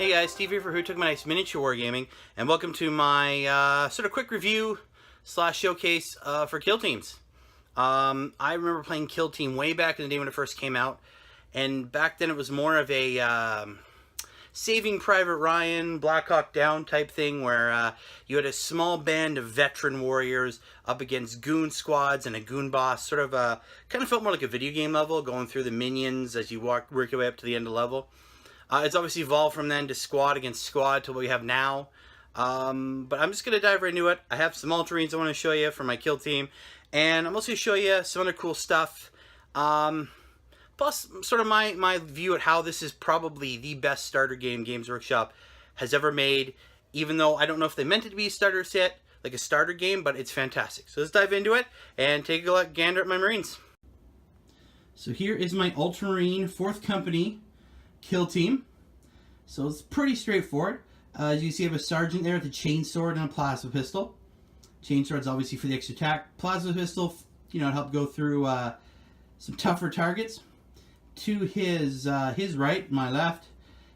Hey guys, Steve here for Who Took My Nice Miniature Wargaming, and welcome to my sort of quick review slash showcase for Kill Teams. I remember playing Kill Team way back in the day when it first came out, and back then it was more of a Saving Private Ryan, Black Hawk Down type thing where you had a small band of veteran warriors up against goon squads and a goon boss. Sort of kind of felt more like a video game level, going through the minions as you work your way up to the end of the level. It's obviously evolved from then to squad against squad to what we have now. But I'm just going to dive right into it. I have some Ultramarines I want to show you for my kill team. And I'm also going to show you some other cool stuff. Plus, sort of my view at how this is probably the best starter game Games Workshop has ever made. Even though I don't know if they meant it to be a starter set, like a starter game, but it's fantastic. So let's dive into it and take a gander at my Marines. So here is my Ultramarine 4th Company kill team. So it's pretty straightforward. As you see, I have a sergeant there with a chainsword and a plasma pistol. Chainsword's obviously for the extra attack. Plasma pistol, to help go through some tougher targets. To his right, my left,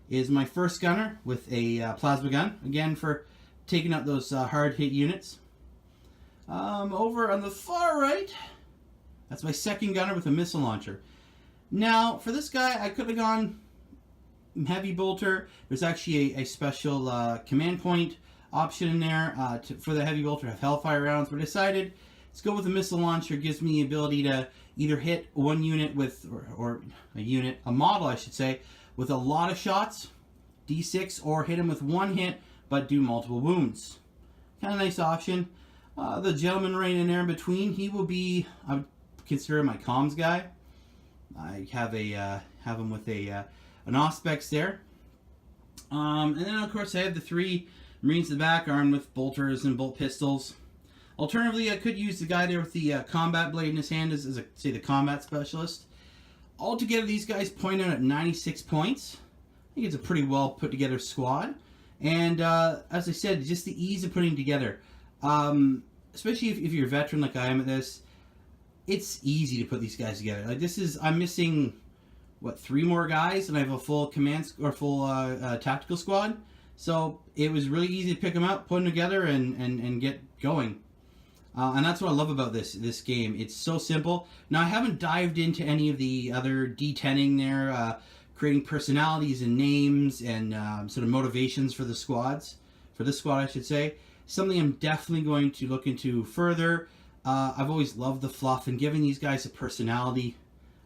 is my first gunner with a plasma gun. Again, for taking out those hard hit units. Over on the far right, that's my second gunner with a missile launcher. Now, for this guy, I could have gone heavy bolter. There's actually a special command point option in there for the heavy bolter to have hellfire rounds, but I decided let's go with a missile launcher. It gives me the ability to either hit one unit with, or a model I should say, with a lot of shots, D6, or hit him with one hit but do multiple wounds. Kind of nice option. The gentleman right in there in between, he will be, I would consider my comms guy. I have him with an Auspex there. And then, of course, I have the 3 Marines in the back, armed with bolters and bolt pistols. Alternatively, I could use the guy there with the combat blade in his hand as the combat specialist. Altogether, these guys point out at 96 points. I think it's a pretty well put together squad. And as I said, just the ease of putting together. Especially if you're a veteran like I am at this, it's easy to put these guys together. Like I'm missing, what, 3 more guys, and I have a full command or full tactical squad. So it was really easy to pick them up, put them together, and get going. And that's what I love about this game. It's so simple. Now, I haven't dived into any of the other D10ing there, creating personalities and names and sort of motivations for the squads. For this squad, I should say. Something I'm definitely going to look into further. I've always loved the fluff and giving these guys a personality.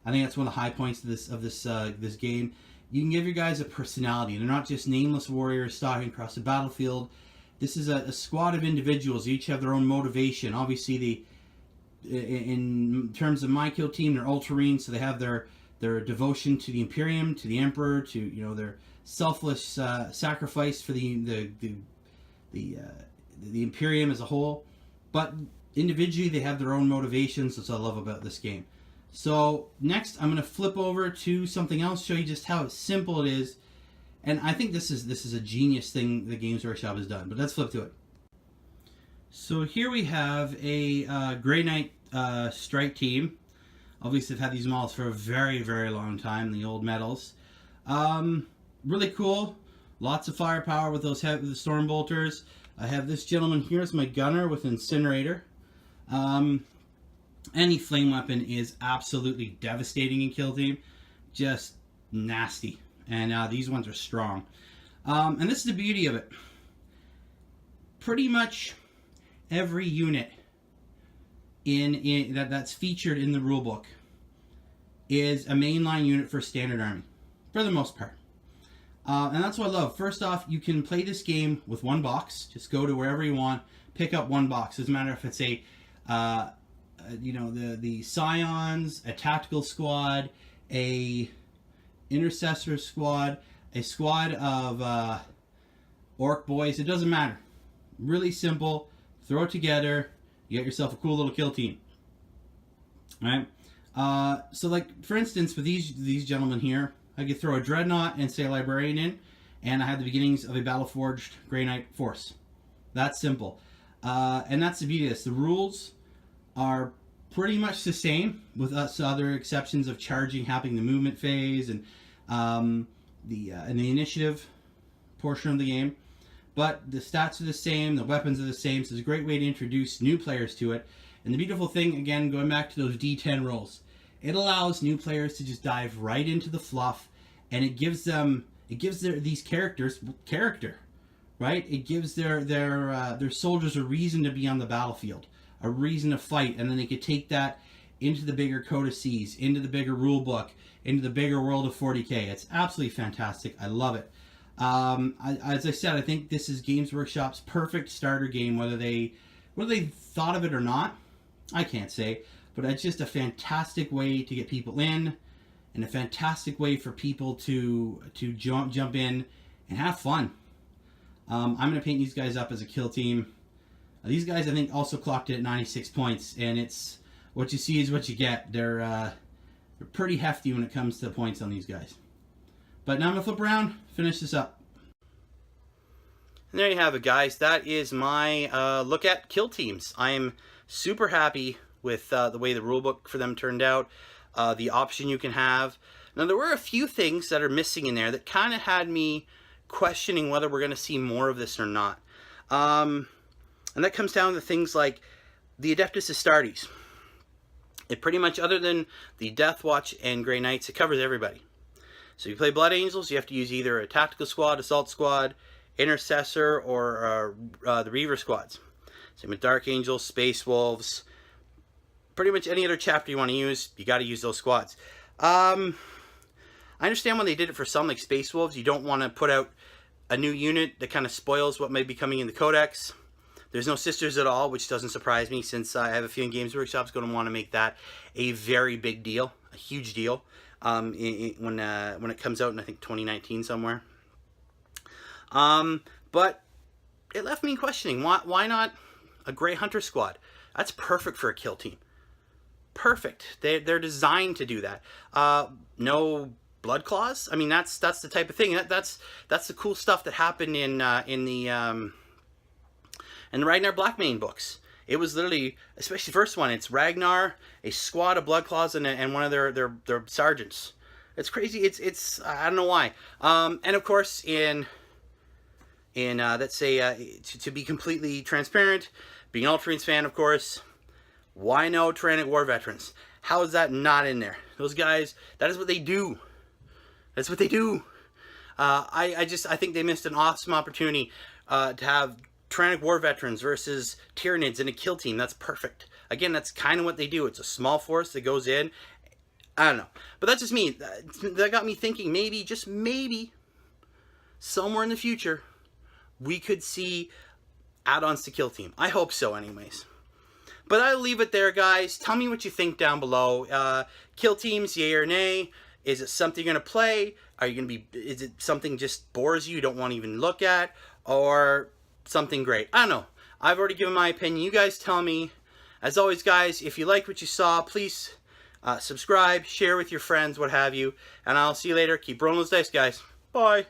I think that's one of the high points of this game. You can give your guys a personality. They're not just nameless warriors stalking across the battlefield. This is a squad of individuals. Each have their own motivation. Obviously, in terms of my kill team, they're Ultramarines, so they have their devotion to the Imperium, to the Emperor, to their selfless sacrifice for the Imperium as a whole. But individually, they have their own motivations. That's what I love about this game. So next, I'm going to flip over to something else, show you just how simple it is. And I think this is a genius thing the Games Workshop has done. But let's flip to it. So here we have a Grey Knight strike team. Obviously, I've had these models for a very, very long time, the old metals. Really cool. Lots of firepower with the storm bolters. I have this gentleman here as my gunner with incinerator. Any flame weapon is absolutely devastating in kill team. Just nasty. And these ones are strong. And this is the beauty of it. Pretty much every unit that's featured in the rulebook is a mainline unit for standard army, for the most part. And that's what I love. First off, you can play this game with one box. Just go to wherever you want, pick up one box. Doesn't matter if it's the Scions, a tactical squad, a intercessor squad, a squad of orc boys. It doesn't matter. Really simple. Throw it together. You get yourself a cool little kill team. All right. So, like for instance, with these gentlemen here, I could throw a dreadnought and say a librarian in, and I have the beginnings of a battle-forged Grey Knight force. That's simple. And that's the beauty of this. The rules are pretty much the same, with other exceptions of charging happening in the movement phase and the initiative portion of the game. But the stats are the same, the weapons are the same, so it's a great way to introduce new players to it. And the beautiful thing, again, going back to those D10 rolls, it allows new players to just dive right into the fluff, and it gives these characters character, right? It gives their soldiers a reason to be on the battlefield, a reason to fight, and then they could take that into the bigger codices, into the bigger rule book, into the bigger world of 40k. It's absolutely fantastic. I love it. As I said, I think this is Games Workshop's perfect starter game. Whether they thought of it or not, I can't say. But it's just a fantastic way to get people in, and a fantastic way for people to jump in and have fun. I'm going to paint these guys up as a kill team. These guys, I think, also clocked it at 96 points, and it's what you see is what you get. They're pretty hefty when it comes to points on these guys. But now I'm going to flip around, finish this up. And there you have it, guys. That is my look at kill teams. I am super happy with the way the rulebook for them turned out, the option you can have. Now, there were a few things that are missing in there that kind of had me questioning whether we're going to see more of this or not. And that comes down to things like the Adeptus Astartes. It pretty much, other than the Death Watch and Grey Knights, it covers everybody. So you play Blood Angels, you have to use either a Tactical Squad, Assault Squad, Intercessor, or the Reaver Squads. Same with Dark Angels, Space Wolves. Pretty much any other chapter you want to use, you got to use those squads. I understand when they did it for some, like Space Wolves, you don't want to put out a new unit that kind of spoils what may be coming in the Codex. There's no Sisters at all, which doesn't surprise me, since I have a feeling Games Workshop's going to want to make that a very big deal, a huge deal, when it comes out in, I think, 2019 somewhere. But it left me questioning, why not a Grey Hunter squad? That's perfect for a kill team. Perfect. They're designed to do that. No blood claws. I mean, that's the type of thing. That's the cool stuff that happened in the Ragnar Blackmane books. It was literally, especially the first one, it's Ragnar, a squad of blood claws, and one of their sergeants. It's crazy. It's I don't know why. And of course, let's say, to be completely transparent, being an Ultramarines fan, of course, why no Tyrannic War Veterans? How is that not in there? Those guys, that is what they do. That's what they do. I think they missed an awesome opportunity to have Tyrannic War Veterans versus Tyranids in a kill team. That's perfect. Again, that's kind of what they do. It's a small force that goes in. I don't know. But that's just me. That got me thinking, maybe, just maybe, somewhere in the future, we could see add-ons to kill team. I hope so anyways. But I'll leave it there, guys. Tell me what you think down below. Kill teams, yay or nay? Is it something you're going to play? Are you going to be, is it something just bores you don't want to even look at? Or something great? I don't know. I've already given my opinion. You guys tell me. As always, guys, if you like what you saw, please subscribe, share with your friends, what have you. And I'll see you later. Keep rolling those dice, guys. Bye.